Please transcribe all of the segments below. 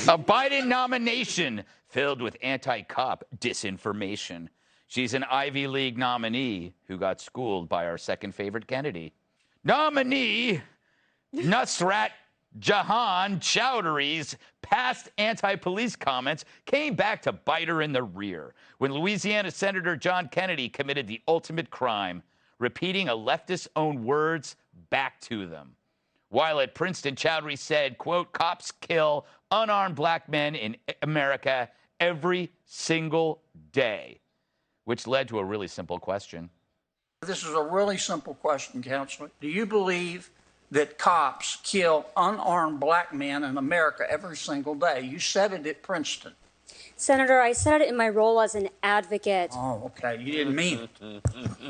A Biden nomination filled with anti-cop disinformation. She's an Ivy League nominee who got schooled by our second favorite Kennedy. Nominee Nusrat Jahan Choudhury's past anti-police comments came back to bite her in the rear when Louisiana Senator John Kennedy committed the ultimate crime, repeating a leftist's own words back to them. While at Princeton, Choudhury said, quote, "Cops kill unarmed black men in America every single day," which led to a really simple question. This is a really simple question, Counselor. Do you believe that cops kill unarmed black men in America every single day? You said it at Princeton. Senator, I said it in my role as an advocate. Oh, okay. You didn't mean it.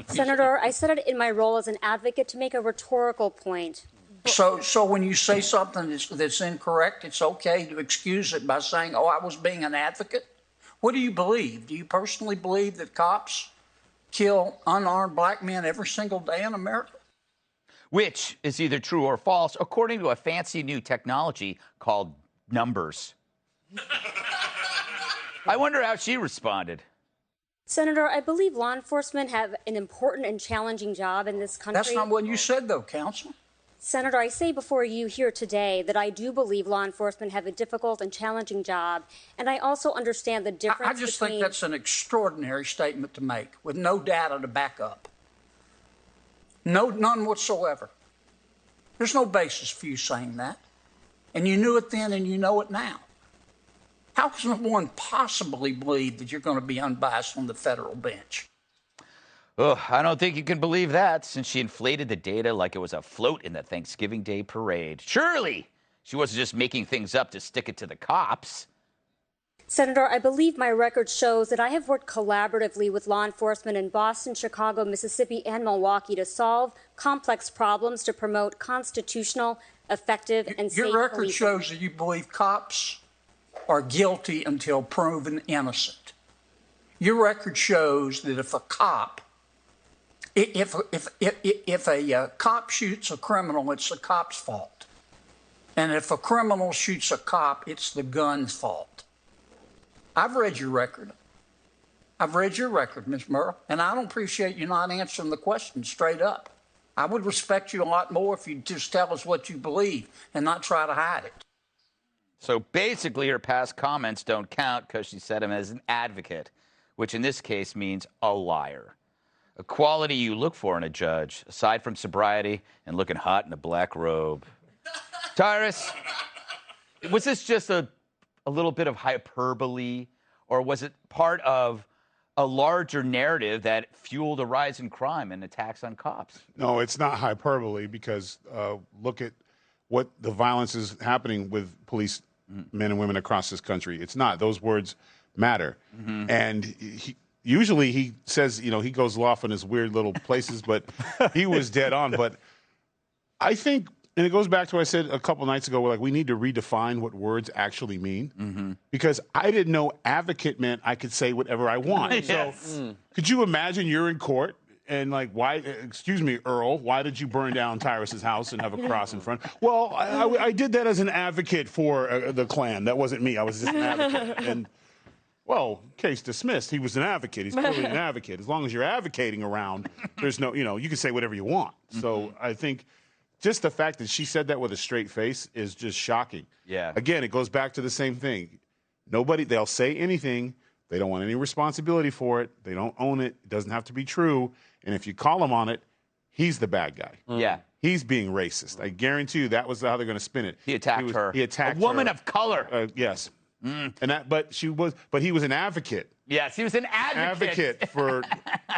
Senator, I said it in my role as an advocate to make a rhetorical point. So when you say something that's incorrect, it's okay to excuse it by saying, oh, I was being an advocate? What do you believe? Do you personally believe that cops kill unarmed black men every single day in America? Which is either true or false, according to a fancy new technology called numbers. I wonder how she responded. Senator, I believe law enforcement have an important and challenging job in this country. That's not what you said, though, Counsel. Senator, I say before you here today that I do believe law enforcement have a difficult and challenging job, and I also understand the difference I just think that's an extraordinary statement to make with no data to back up. None whatsoever. There's no basis for you saying that. And you knew it then and you know it now. How can one possibly believe that you're going to be unbiased on the federal bench? Ugh, I don't think you can believe that, since she inflated the data like it was a float in the Thanksgiving Day parade. Surely she wasn't just making things up to stick it to the cops. Senator, I believe my record shows that I have worked collaboratively with law enforcement in Boston, Chicago, Mississippi, and Milwaukee to solve complex problems to promote constitutional, effective, and safe Your record policing. shows that you believe cops are guilty until proven innocent. Your record shows that if a cop cop shoots a criminal, it's the cop's fault. And if a criminal shoots a cop, it's the gun's fault. I've read your record. Ms. Murrell, and I don't appreciate you not answering the question straight up. I would respect you a lot more if you'd just tell us what you believe and not try to hide it. So basically her past comments don't count because she said him as an advocate, which in this case means a liar. A quality you look for in a judge, aside from sobriety and looking hot in a black robe. Tyrus, was this just a little bit of hyperbole, or was it part of a larger narrative that fueled a rise in crime and attacks on cops? No, it's not hyperbole, because look at what the violence is happening with police men and women across this country. It's not. Those words matter. Mm-hmm. And usually he says, he goes off in his weird little places, but he was dead on. But I think, and it goes back to what I said a couple nights ago, we need to redefine what words actually mean, because I didn't know advocate meant I could say whatever I want. Yes. So could you imagine you're in court and why, excuse me, Earl, why did you burn down Tyrus's house and have a cross in front? Well, I did that as an advocate for the Klan. That wasn't me. I was just an advocate. And well, case dismissed. He was an advocate. He's clearly an advocate. As long as you're advocating around, there's no, you can say whatever you want. So I think just the fact that she said that with a straight face is just shocking. Yeah. Again, it goes back to the same thing. They'll say anything. They don't want any responsibility for it. They don't own it. It doesn't have to be true. And if you call him on it, he's the bad guy. Yeah. He's being racist. I guarantee you that was how they're going to spin it. He attacked her. He attacked a woman her. of color. Yes. And but he was an advocate. Yes, he was an advocate. for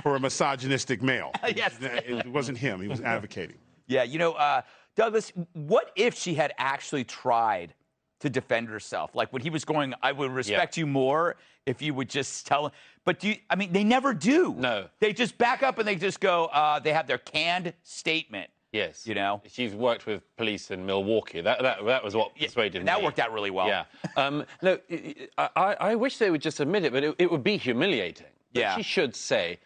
a misogynistic male. Yes. It wasn't him. He was advocating. Yeah, Douglas, what if she had actually tried to defend herself? Like when he was going, I would respect you more if you would just tell him. But they never do. No. They just back up and they just go, they have their canned statement. Yes. She's worked with police in Milwaukee. That was what persuaded me. That worked out really well. Yeah. No, I wish they would just admit it, but it would be humiliating. Yeah. She should say,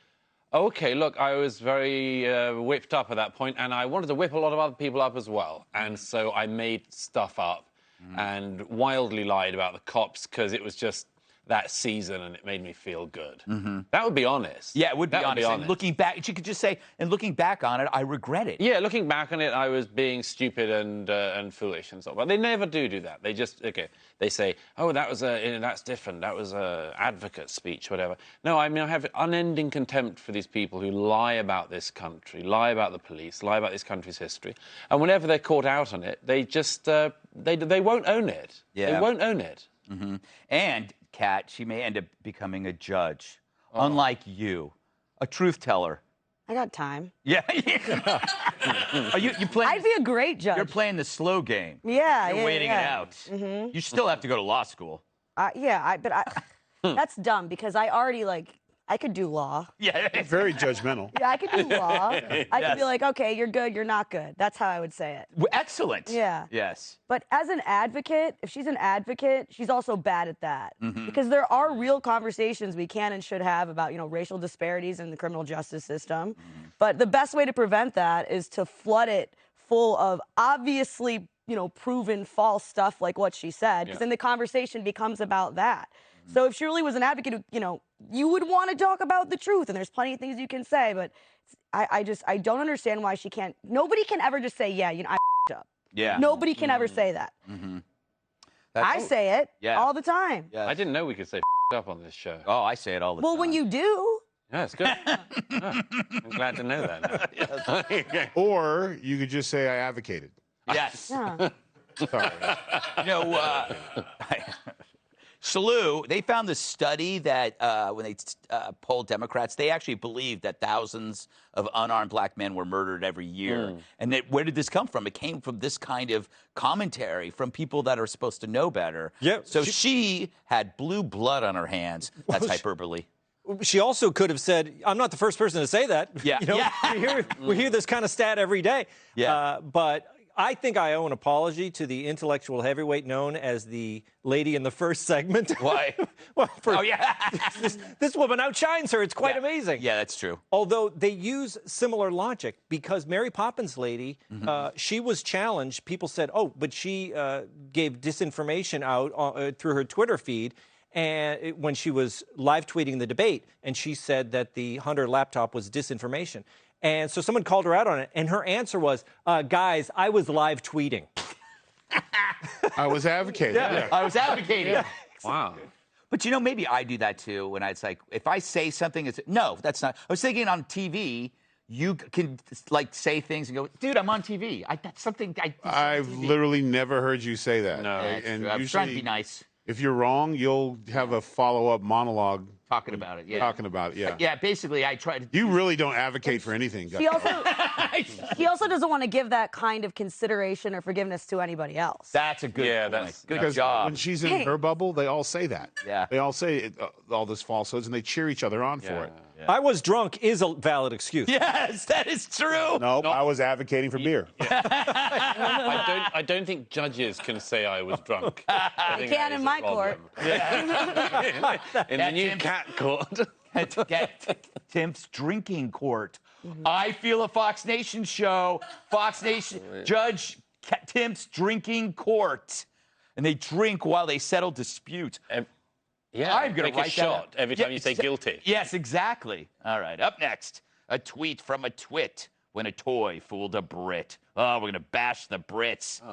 okay, look, I was very whipped up at that point, and I wanted to whip a lot of other people up as well. And so I made stuff up. and wildly lied about the cops because it was just that season and it made me feel good. That would be honest. Yeah, it would be That honest. And looking back, she could just say, and looking back on it, I regret it. Yeah, looking back on it, I was being stupid and foolish and so on. But they never do that. They just, they say, oh, that was that's different. That was a advocate speech, whatever. No, I mean, I have unending contempt for these people who lie about this country, lie about the police, lie about this country's history. And whenever they're caught out on it, they just, they won't own it. Yeah. They won't own it. And, Kat, she may end up becoming a judge, unlike you, a truth teller. I got time. Yeah. Are you playing? I'd be a great judge. You're playing the slow game. Yeah, You're yeah, waiting yeah. it out. You still have to go to law school. That's dumb because I already I could do law. Yeah. Very judgmental. Yeah, I could do law. I could be like, okay, you're good, you're not good. That's how I would say it. Excellent. Yeah. Yes. But as an advocate, if she's an advocate, she's also bad at that. Because there are real conversations we can and should have about, racial disparities in the criminal justice system. But the best way to prevent that is to flood it full of obviously, proven false stuff like what she said. Because then the conversation becomes about that. So if she really was an advocate, you would want to talk about the truth, and there's plenty of things you can say, but I don't understand why she can't. Nobody can ever just say, yeah, I f***ed up. Yeah. Nobody can ever say that. I say it all the time. Yes. I didn't know we could say up on this show. Oh, I say it all the time. Well, when you do. Yeah, it's good. I'm glad to know that now. Or you could just say I advocated. Yes. Yeah. Sorry. Salou, they found this study that when they polled Democrats, they actually believed that thousands of unarmed black men were murdered every year. And where did this come from? It came from this kind of commentary from people that are supposed to know better. Yeah, So she had blue blood on her hands. That's hyperbole. She also could have said, I'm not the first person to say that. Yeah. We hear this kind of stat every day. Yeah. But I think I owe an apology to the intellectual heavyweight known as the lady in the first segment. Why? Well, yeah. this woman outshines her. It's quite amazing. Yeah, that's true. Although they use similar logic because Mary Poppins lady, she was challenged. People said, oh, but she gave disinformation out through her Twitter feed and when she was live tweeting the debate, and she said that the Hunter laptop was disinformation. And so someone called her out on it, and her answer was, guys, I was live tweeting. I was advocating. Yeah. I was advocating. Yeah. Wow. But maybe I do that too when it's like, if I say something, no, that's not. I was thinking on TV, you can say things and go, dude, I'm on TV. That's something I've literally never heard you say that. No. And I'm trying to be nice. If you're wrong, you'll have a follow-up monologue Talking about it, yeah. Talking about it, yeah. Yeah, basically, I try to. You really don't advocate for anything. He also doesn't want to give that kind of consideration or forgiveness to anybody else. That's a good point. Good because job. when she's in her bubble, they all say that. Yeah. They all say all this falsehoods, and they cheer each other on for it. Yeah. I was drunk is a valid excuse. Yes, that is true. Nope, I was advocating for beer. I don't think judges can say I was drunk. They can in my court. In the new cat court. Tim's drinking court. I feel a Fox Nation show. Fox Nation Judge Tim's drinking court, and they drink while they settle disputes. Yeah, I'm gonna take write a shot that every time you say guilty. Yes, exactly. All right, up next, a tweet from a twit when a toy fooled a Brit. Oh, we're gonna bash the Brits.